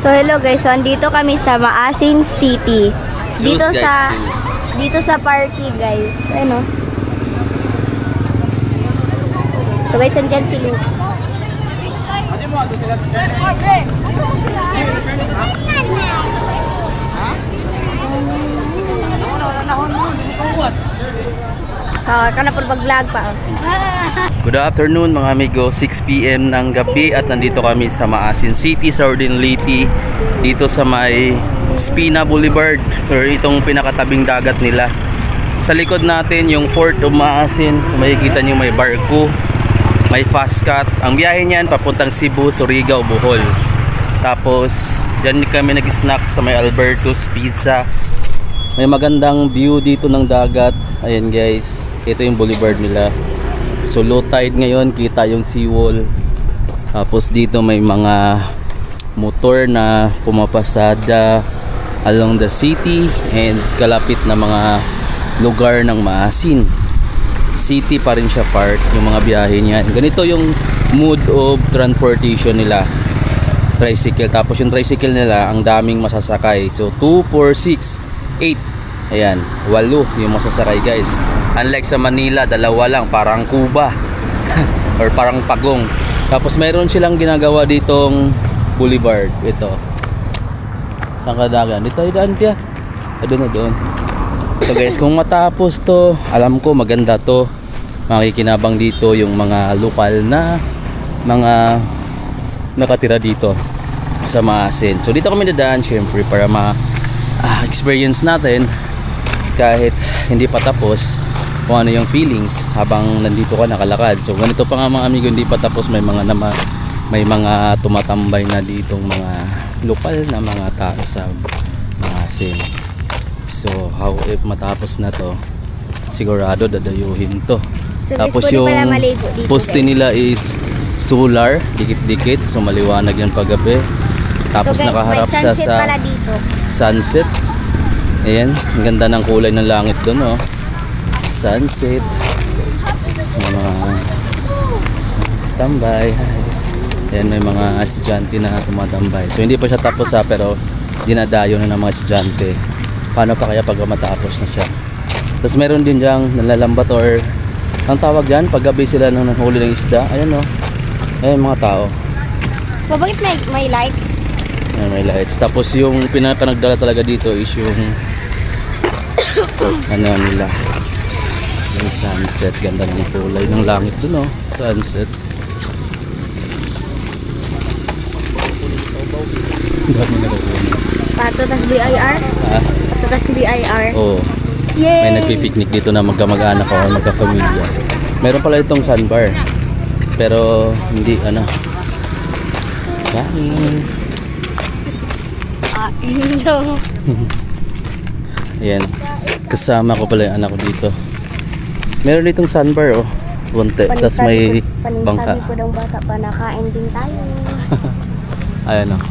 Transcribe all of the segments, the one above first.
So hello guys, so andito kami sa Maasin City. Dito Juice, sa guys, dito sa parky guys. Ano? So guys, andyan si Luke. Ka na po mag-vlog pa. Good afternoon mga amigo, 6 PM ng gabi at nandito kami sa Maasin City, sa Ordinlity, dito sa may Spina Boulevard, or itong pinakatabing dagat nila. Sa likod natin yung Fort of Maasin, makikita nyo may barko, may fast cut. Ang biyahe niyan papuntang Cebu, Surigao, Bohol. Tapos dyan kami nag-snack sa may Alberto's Pizza. May magandang view dito ng dagat. Ayan guys, ito yung boulevard nila. So low tide ngayon, kita yung seawall. Tapos dito may mga motor na pumapasada along the city and kalapit na mga lugar ng Maasin City pa rin siya part, yung mga biyahe niyan. Ganito yung mode of transportation nila, tricycle. Tapos yung tricycle nila, ang daming masasakay. So 2, 4, 6, 8, ayan, 8 yung masasakay guys. Unlike sa Manila, 2 lang, parang Cuba or parang Pagong. Tapos meron silang ginagawa ditong boulevard. Ito, saan ka dagan? Dito ay daan tiya. Doon na doon. So guys, kung matapos to, alam ko maganda to. Makikinabang dito yung mga lokal na mga nakatira dito sa Maasin. So dito kami dadaan syempre para experience natin kahit hindi pa tapos kung ano yung feelings habang nandito ka nakalakad. So ganito pa nga mga amigo, hindi pa tapos, may mga tumatambay na ditong mga lokal na mga tao sa Maasin. So how if matapos na to, sigurado dadayuhin to. So, Tapos guys, yung pwede pala maligo dito, poste guys. nila is solar, dikit-dikit, so maliwanag yan paggabi. Tapos so guys, nakaharap may siya sunset sa pala dito. sunset. Ayan, ang ganda ng kulay ng langit doon, oh. Sunset. So, mga tambay. Ayan, may mga estudyante na tumatambay. So hindi pa siya tapos pero dinadayo na ng mga estudyante. Paano pa kaya pag matapos na siya? Tapos meron din diyang nalalambat or ang tawag dyan, paggabi sila nang nahuli ng isda. Ayan, oh. Ayan mga tao. So, bakit may lights? Ayan, may lights. Tapos yung pinakanagdala talaga dito is yung ano nila, yung sunset. Ganda ng kulay ng langit dun, oh. Sunset. Dami na rin. Pato tas BIR? Ha? Pato tas BIR? Oo. Yay! May nagpi-picnic dito na magkamag-anak o magka-familia. Meron pala itong sandbar. Pero hindi ano. Kain. No. Ayan. Kasama ko pala yung anak ko dito. Meron ditong sandbar, oh. Bunte. Tapos may bangka. Sabi ko daw bata pa, nakain din tayo. Ayan, oh.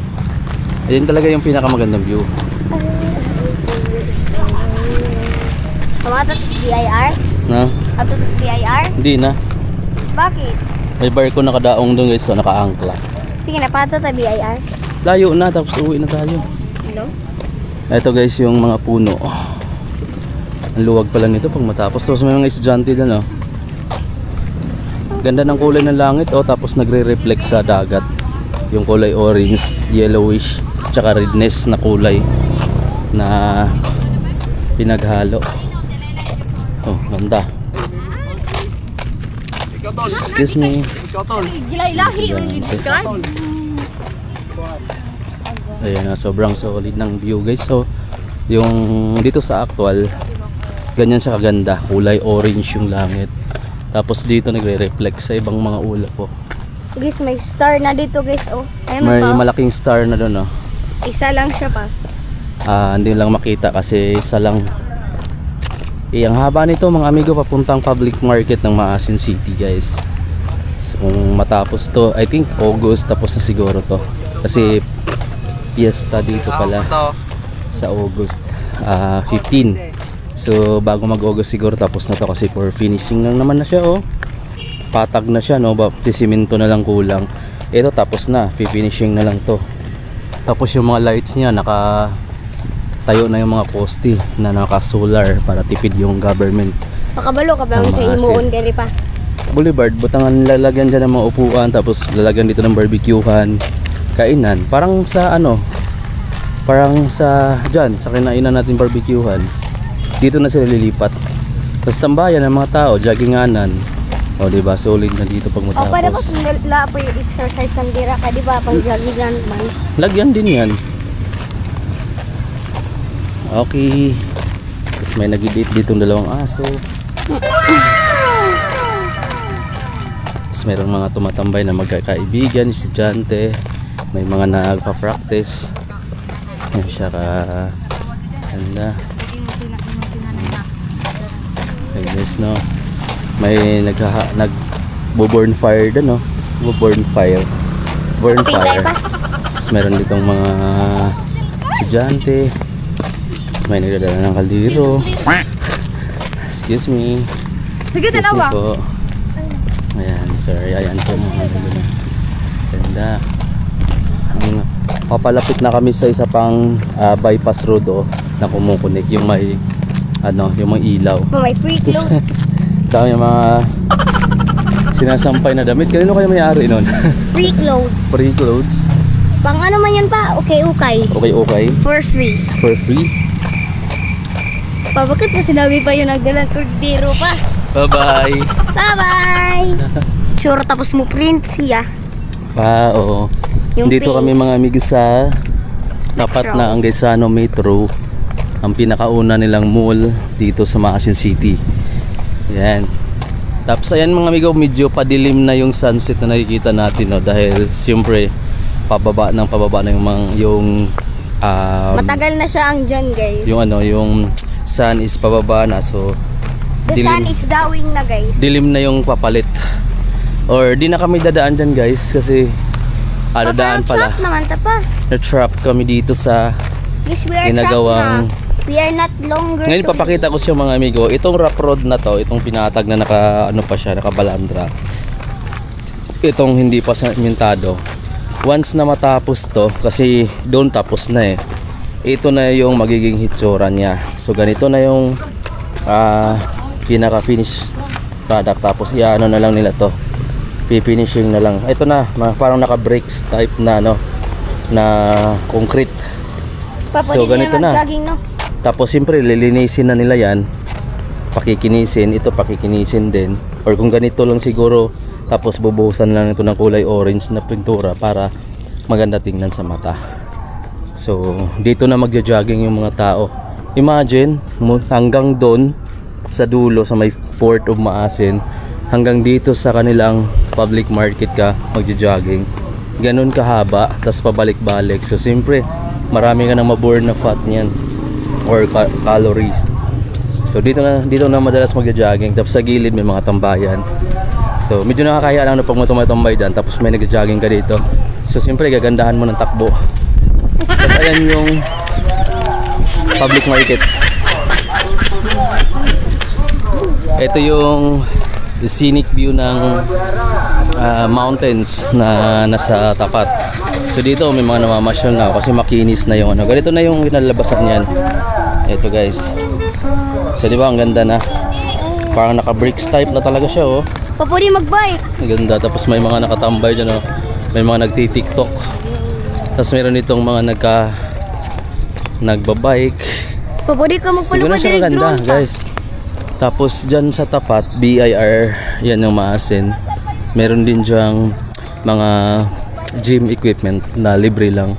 Ayan talaga yung pinakamagandang view. Pato tas BIR? No? Pato tas BIR? Hindi na. Bakit? May barko nakadaong doon guys, so naka-angkla. Sige na, pato tas BIR. Layo na, tapos uwi na tayo. Hello? Ito guys yung mga puno. Ang luwag pala nito pag matapos. Tapos may mga estudyante dyan, oh. Ganda ng kulay ng langit, oh. Tapos nagre-reflect sa dagat yung kulay orange, yellowish, tsaka redness na kulay na pinaghalo. Oh, ganda. Excuse me. Ayan na, sobrang solid ng view guys. So yung dito sa actual, ganyan siya kaganda, kulay orange yung langit. Tapos dito nagre-reflect sa ibang mga ulap po. Guys, may star na dito guys, oh. Ayun May pa. malaking star na doon, oh. Isa lang siya pa. Hindi lang makita kasi isa lang. Ang haba nito mga amigo, papuntang public market ng Maasin City guys. So kung matapos to, I think August tapos na siguro to. Kasi fiesta dito pala sa August 15. So bago mag-August siguro tapos na to kasi for finishing lang naman na siya, oh. Patag na siya, no? Sisimento na lang kulang. Ito tapos na, finishing na lang to. Tapos yung mga lights niya tayo na yung mga poste na naka solar para tipid yung government. Pakabalo ka ba Ang sa maasin. imuon diri pa? Boulevard, butangan lalagyan dyan ng mga upuan, tapos lalagyan dito ng barbecuehan, kainan. Parang sa dyan, sa kinainan natin barbecuehan. Dito na sila lilipat. Tapos tambayan ng mga tao, jogginganan. O diba, solid na dito pag O para pa matapos. sundala po yung exercise ng dira ka, di ba? Pang joggingan man. Lagyan din yan. Okay. Tapos may nag-date ditong dalawang aso. Tapos mayroong mga tumatambay na magkakaibigan, estudyante. May mga nagpa-practice. Yan siya ka ganda. Like this, no? May nagbo-burn fire doon, no? Burn fire. Burn Pintay fire. pa. Tapos meron ditong mga estudyante. Tapos may nagdadala ng kaldero. Excuse me. Sige, Excuse me dalawa. po. Ayan, sorry. Ayan po mga ganda. Ganda. Papalapit na kami sa isa pang bypass road na kumukunik yung may yung mga ilaw. May free clothes. Dami yung mga sinasampay na damit. Kanino kayo may-ari nun? Free clothes. Free clothes. Pang ano man yan pa? Okay. Okay. For free. For free. Pa, bakit mo sinabi pa yung nagdalang kordero pa? Bye-bye. Bye-bye! Sure, tapos mo print siya. Oo. Yung Dito pink. kami mga amigos sa tapat Metro. na Angaysano Metro. Ang pinakauna nilang mall dito sa Maasin City. Yan. Tapos ayan mga amigo, medyo padilim na yung sunset na nakikita natin, no? Dahil siyempre pababa na yung Matagal na siya ang dyan, guys. yung sun is pababa na, so The sun is dawing na, guys. dilim na yung papalit. Or di na kami dadaan dyan, guys, kasi dadaan pala. Trap naman, tapa. Na-trap kami dito sa Yes, we are ginagawang. trapped na. We are not longer Ngayon to papakita ko sa mga amigo, itong rough road na to, itong pinatag na nakabalandra. Itong hindi pa sementado. Once na matapos to, kasi doon tapos na ito na yung magiging hitsura niya. So ganito na yung pinaka-finish product. Tapos iano na lang nila to. Pifinishing na lang. Ito na, parang naka-brakes type na na concrete. Papa, So, ganito na. mag-jogging, no? Tapos siyempre lilinisin na nila yan, pakikinisin, ito pakikinisin din, or kung ganito lang siguro, tapos bubuhusan lang ito ng kulay orange na pintura para maganda tingnan sa mata. So dito na magja-jogging yung mga tao. Imagine hanggang doon sa dulo sa may Port of Maasin, hanggang dito sa kanilang public market ka magja-jogging. Ganun kahaba, tapos pabalik-balik. So siyempre marami ka nang maburn na fat niyan or calories. So dito na madalas magja-jogging. Tapos sa gilid may mga tambayan. So medyo nakakaya lang na pag tumatambay dyan, tapos may nagja-jogging ka dito. So siyempre gagandahan mo ng takbo. Tapos ayan yung public market. Ito yung scenic view ng mountains na nasa tapat. So dito may mga namamasyal na kasi makinis na yung ganito na yung kinalabasan niyan. Ito guys. So di ba ang ganda na. Parang naka-bricks type na talaga siya Papa, di mag-bike. Ang ganda. Tapos may mga nakatambay dyan May mga nagti-tiktok. Tapos meron itong mga nagbabike. Papa, di ka Siguro magpalupad siya direct maganda drone pa. guys. Tapos dyan sa tapat BIR, yan yung Maasin. Meron din dyang mga gym equipment na libre lang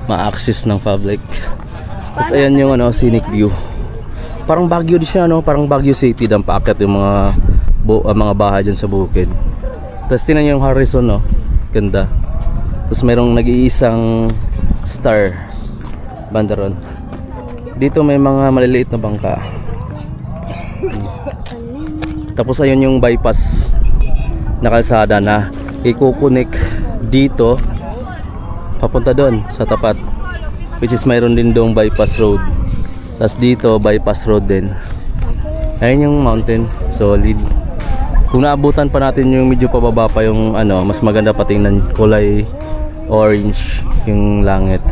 ma-access ng public. Tapos ayan yung scenic view. Parang Baguio din siya, parang Baguio City, dang paakyat yung mga bahay dyan sa bukid. Tapos tingnan nyo yung horizon, ganda. Tapos mayroong nag-iisang star bandaron. Dito may mga maliliit na bangka. Tapos ayun yung bypass na kalsada na ikukunik dito papunta doon sa tapat, which is mayroon din doong bypass road. Tapos dito bypass road din. Ayun yung mountain, solid. Kung naabutan pa natin yung medyo pababa pa yung mas maganda pa tingnan, kulay orange yung langit.